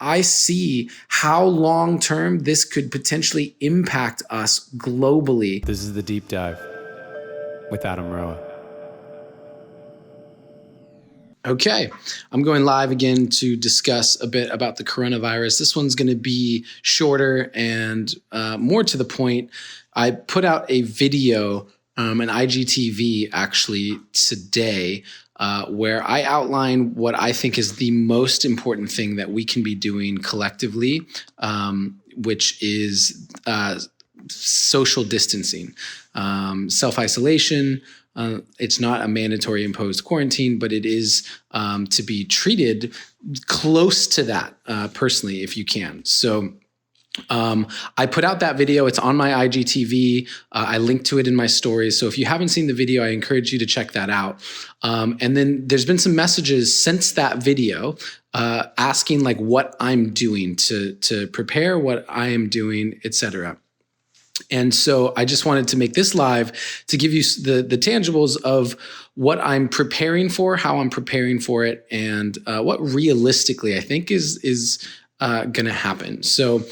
I see how long-term this could potentially impact us globally. This is The Deep Dive with Adam Roa. Okay, I'm going live again to discuss a bit about the coronavirus. This one's going to be shorter and more to the point. I put out a video, an IGTV actually today, where I outline what I think is the most important thing that we can be doing collectively, which is social distancing, self-isolation. It's not a mandatory imposed quarantine, but it is to be treated close to that personally, if you can. So I put out that video. It's on my IGTV. I linked to it in my stories. So if you haven't seen the video, I encourage you to check that out. And then there's been some messages since that video asking like what I'm doing to prepare, what I am doing, etc. And so I just wanted to make this live to give you the tangibles of what I'm preparing for, how I'm preparing for it, and what realistically I think is going to happen. So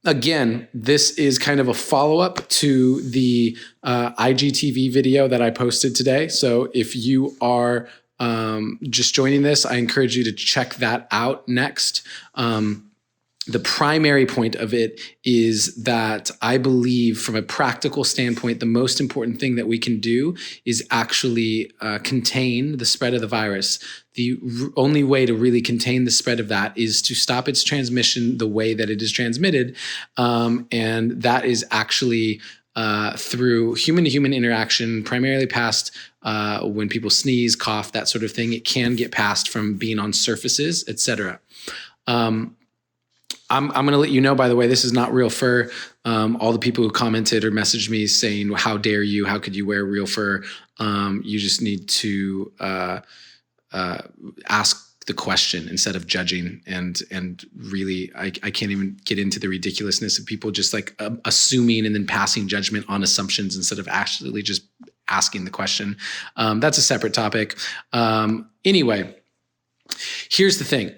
again, this is kind of a follow-up to the IGTV video that I posted today. So if you are just joining this, I encourage you to check that out next. The primary point of it is that I believe from a practical standpoint, the most important thing that we can do is actually contain the spread of the virus. The only way to really contain the spread of that is to stop its transmission the way that it is transmitted. And that is actually through human-to-human interaction, primarily passed when people sneeze, cough, that sort of thing. It can get passed from being on surfaces, etc. I'm going to let you know, by the way, this is not real fur. All the people who commented or messaged me saying, how dare you? How could you wear real fur? You just need to ask the question instead of judging. And really, I can't even get into the ridiculousness of people just like assuming and then passing judgment on assumptions instead of actually just asking the question. That's a separate topic. Anyway, here's the thing.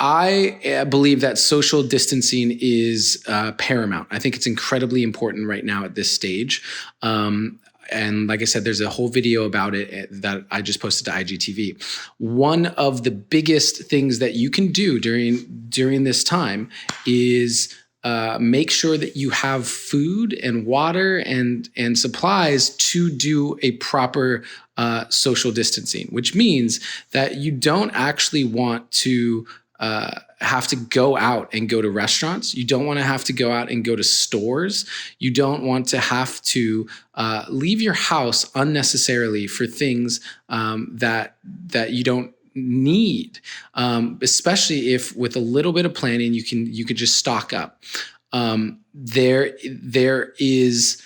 I believe that social distancing is paramount. I think it's incredibly important right now at this stage. And like I said, there's a whole video about it that I just posted to IGTV. One of the biggest things that you can do during this time is make sure that you have food and water and supplies to do a proper social distancing, which means that you don't actually want to have to go out and go to restaurants. You don't want to have to go out and go to stores. You don't want to have to leave your house unnecessarily for things that you don't need, especially if with a little bit of planning you could just stock up. There is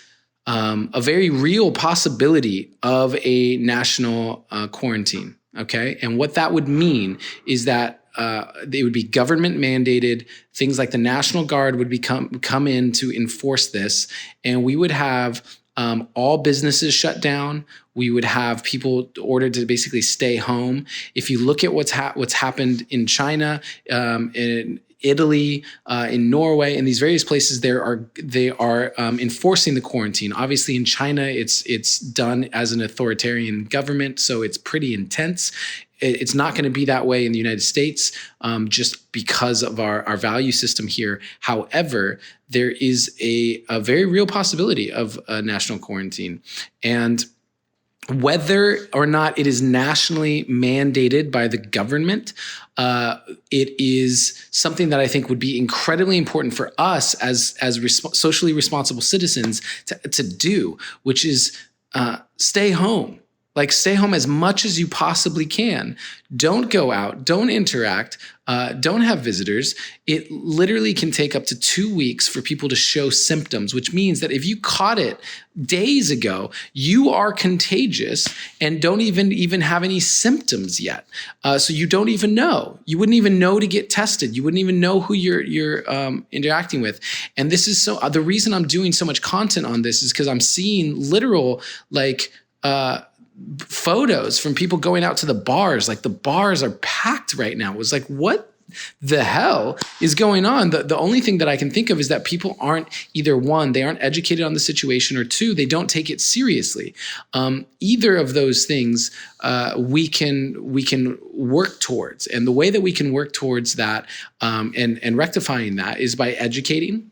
a very real possibility of a national quarantine. Okay, and what that would mean is that it would be government mandated. Things like the National Guard would come in to enforce this, and we would have all businesses shut down. We would have people ordered to basically stay home. If you look at what's happened in China, in Italy, in Norway, in these various places, they are enforcing the quarantine. Obviously, in China, it's done as an authoritarian government, so it's pretty intense. It's not going to be that way in the United States, just because of our value system here. However, there is a very real possibility of a national quarantine. And whether or not it is nationally mandated by the government, it is something that I think would be incredibly important for us as socially responsible citizens to do, which is stay home. Like, stay home as much as you possibly can. Don't go out. Don't interact. Don't have visitors. It literally can take up to 2 weeks for people to show symptoms, which means that if you caught it days ago, you are contagious and don't even have any symptoms yet. So you don't even know. You wouldn't even know to get tested. You wouldn't even know who you're interacting with. And this is so the reason I'm doing so much content on this is because I'm seeing literal photos from people going out to the bars. Like, the bars are packed right now. It was like, what the hell is going on? The only thing that I can think of is that people aren't, either one, they aren't educated on the situation, or two, they don't take it seriously. Either of those things we can work towards. And the way that we can work towards that and rectifying that is by educating.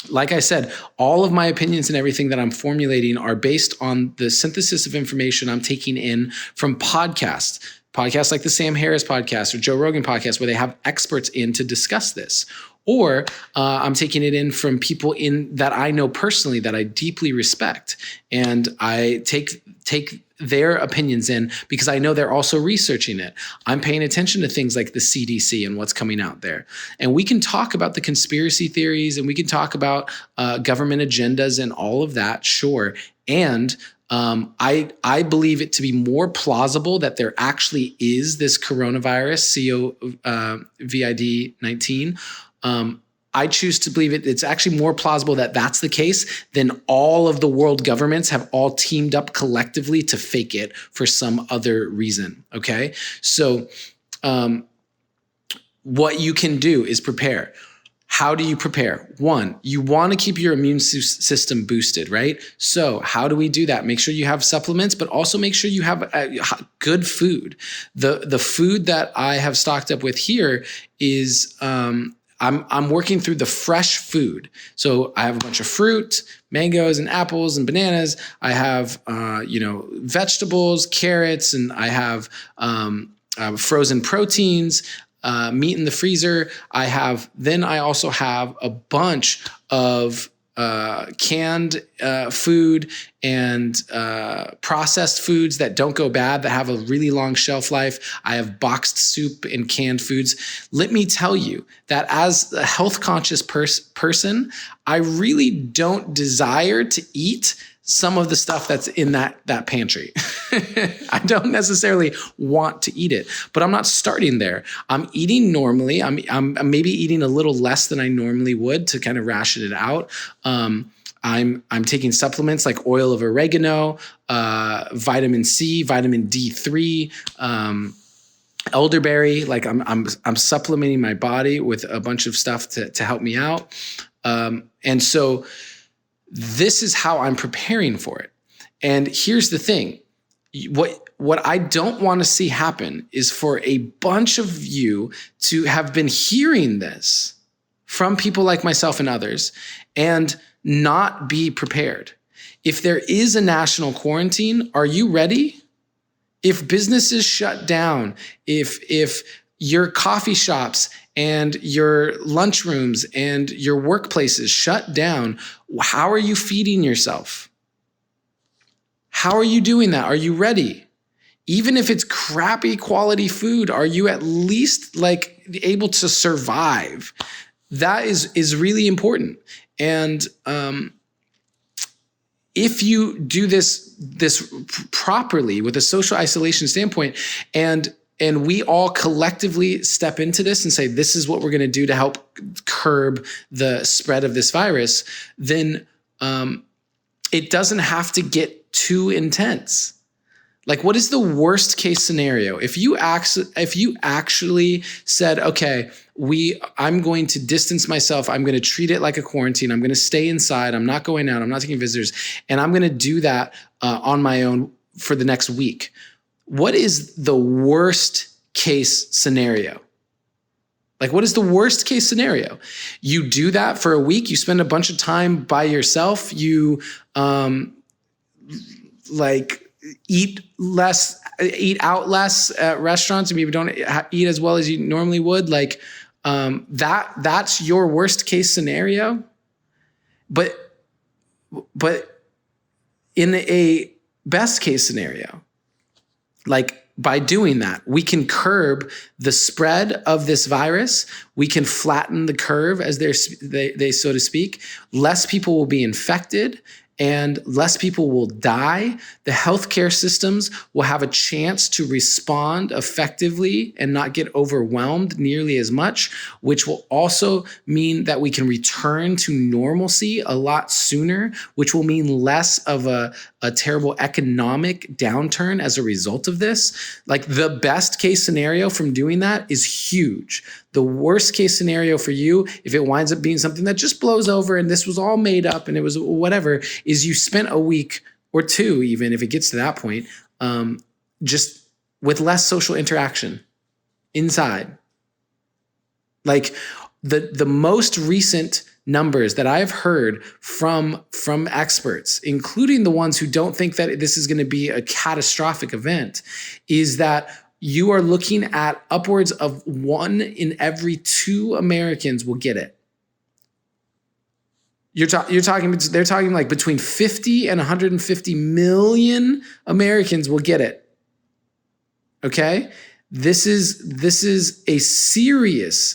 Like I said, all of my opinions and everything that I'm formulating are based on the synthesis of information I'm taking in from podcasts like the Sam Harris podcast or Joe Rogan podcast, where they have experts in to discuss this. Or I'm taking it in from people that I know personally that I deeply respect. And I take their opinions in because I know they're also researching it. I'm paying attention to things like the CDC and what's coming out there. And we can talk about the conspiracy theories, and we can talk about government agendas and all of that, sure. And I believe it to be more plausible that there actually is this coronavirus, COVID-19. I choose to believe it's actually more plausible that that's the case than all of the world governments have all teamed up collectively to fake it for some other reason. Okay. So, what you can do is prepare. How do you prepare? One, you want to keep your immune system boosted, right? So how do we do that? Make sure you have supplements, but also make sure you have good food. The food that I have stocked up with here is I'm working through the fresh food. So I have a bunch of fruit, mangoes and apples and bananas. I have vegetables, carrots, and I have frozen proteins. Meat in the freezer. I also have a bunch of canned food and processed foods that don't go bad, that have a really long shelf life. I have boxed soup and canned foods. Let me tell you that as a health conscious person, I really don't desire to eat some of the stuff that's in that pantry. I don't necessarily want to eat it, but I'm not starting there. I'm eating normally. I'm maybe eating a little less than I normally would to kind of ration it out. I'm taking supplements like oil of oregano, vitamin C, vitamin D3, elderberry. Like I'm supplementing my body with a bunch of stuff to help me out. And so this is how I'm preparing for it. And here's the thing. What I don't want to see happen is for a bunch of you to have been hearing this from people like myself and others and not be prepared. If there is a national quarantine, are you ready? If businesses shut down, if your coffee shops and your lunchrooms and your workplaces shut down, how are you feeding yourself? How are you doing that? Are you ready? Even if it's crappy quality food, are you at least like able to survive? That is really important. And if you do this properly with a social isolation standpoint, and we all collectively step into this and say, this is what we're going to do to help curb the spread of this virus, then it doesn't have to get too intense. Like, what is the worst case scenario? If you actually said, okay, I'm going to distance myself. I'm going to treat it like a quarantine. I'm going to stay inside. I'm not going out. I'm not taking visitors. And I'm going to do that on my own for the next week. What is the worst case scenario? Like, what is the worst case scenario? You do that for a week. You spend a bunch of time by yourself. You eat out less at restaurants, and maybe don't eat as well as you normally would. Like that's your worst case scenario. But in a best case scenario, like, by doing that, we can curb the spread of this virus. We can flatten the curve, as they so to speak. Less people will be infected and less people will die. The healthcare systems will have a chance to respond effectively and not get overwhelmed nearly as much, which will also mean that we can return to normalcy a lot sooner, which will mean less of a terrible economic downturn as a result of this. Like, the best case scenario from doing that is huge. The worst case scenario for you, if it winds up being something that just blows over and this was all made up and it was whatever, is you spent a week or two, even if it gets to that point, just with less social interaction inside. Like the most recent numbers that I've heard from experts, including the ones who don't think that this is going to be a catastrophic event, is that you are looking at upwards of 1 in every 2 Americans will get it. They're talking like between 50 and 150 million Americans will get it. Okay? This is a serious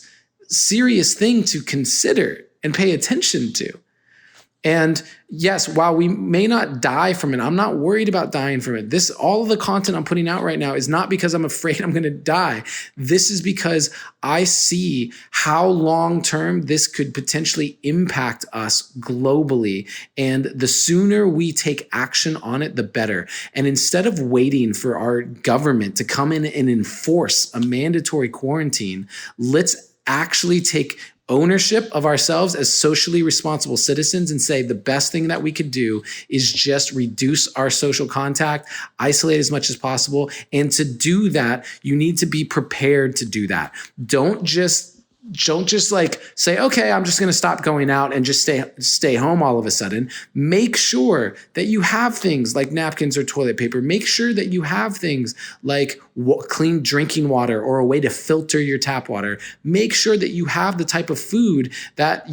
thing to consider and pay attention to. And yes, while we may not die from it, I'm not worried about dying from it. All of the content I'm putting out right now is not because I'm afraid I'm going to die. This is because I see how long-term this could potentially impact us globally. And the sooner we take action on it, the better. And instead of waiting for our government to come in and enforce a mandatory quarantine, let's actually take ownership of ourselves as socially responsible citizens and say the best thing that we could do is just reduce our social contact, isolate as much as possible. And to do that, you need to be prepared to do that. Don't just like say, okay, I'm just going to stop going out and just stay home all of a sudden. Make sure that you have things like napkins or toilet paper. Make sure that you have things like clean drinking water or a way to filter your tap water. Make sure that you have the type of food that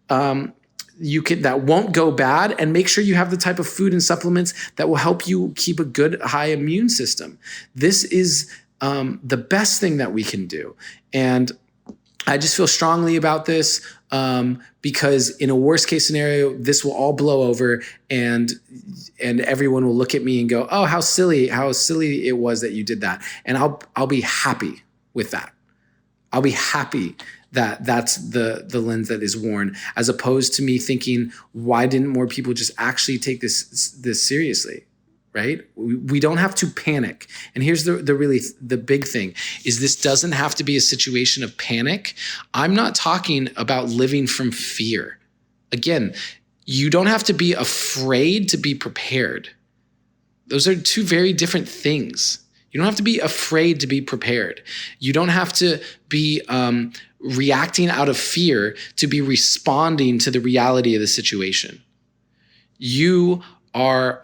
that won't go bad, and make sure you have the type of food and supplements that will help you keep a good high immune system. This is the best thing that we can do. And I just feel strongly about this because in a worst case scenario, this will all blow over and everyone will look at me and go, oh, how silly it was that you did that. And I'll be happy with that. I'll be happy that that's the lens that is worn, as opposed to me thinking, why didn't more people just actually take this seriously? Right? We don't have to panic. And here's the big thing is this doesn't have to be a situation of panic. I'm not talking about living from fear. Again, you don't have to be afraid to be prepared. Those are two very different things. You don't have to be afraid to be prepared. You don't have to be reacting out of fear to be responding to the reality of the situation. You are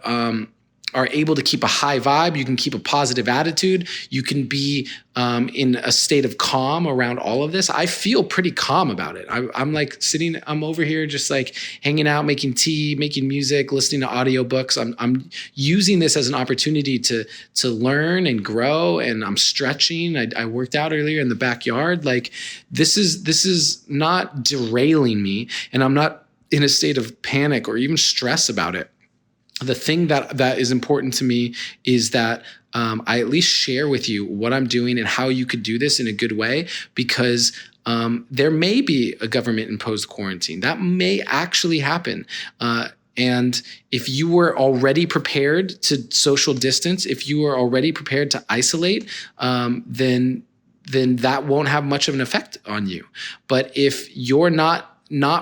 able to keep a high vibe. You can keep a positive attitude. You can be in a state of calm around all of this. I feel pretty calm about it. I'm over here just like hanging out, making tea, making music, listening to audiobooks. I'm using this as an opportunity to learn and grow, and I'm stretching. I worked out earlier in the backyard. Like this is not derailing me, and I'm not in a state of panic or even stress about it. The thing that is important to me is that I at least share with you what I'm doing and how you could do this in a good way, because there may be a government-imposed quarantine. That may actually happen. And if you were already prepared to social distance, if you were already prepared to isolate, then that won't have much of an effect on you. But if you're not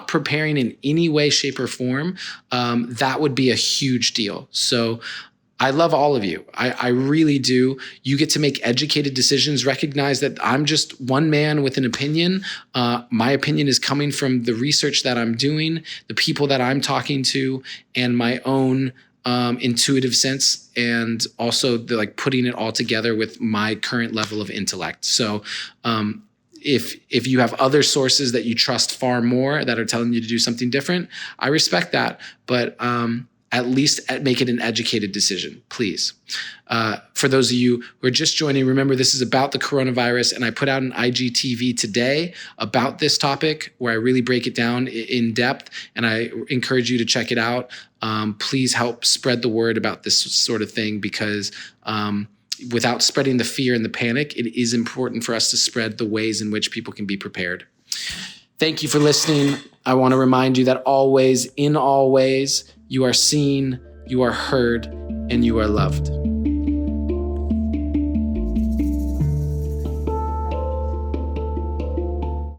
preparing in any way, shape, or form, that would be a huge deal. So I love all of you. I really do. You get to make educated decisions. Recognize that I'm just one man with an opinion. My opinion is coming from the research that I'm doing, the people that I'm talking to, and my own intuitive sense, and also putting it all together with my current level of intellect. So if you have other sources that you trust far more that are telling you to do something different, I respect that. But at least make it an educated decision, please. For those of you who are just joining, remember this is about the coronavirus, and I put out an IGTV today about this topic where I really break it down in depth, and I encourage you to check it out. Please help spread the word about this sort of thing, because without spreading the fear and the panic, it is important for us to spread the ways in which people can be prepared. Thank you for listening. I want to remind you that always, in all ways, you are seen, you are heard, and you are loved.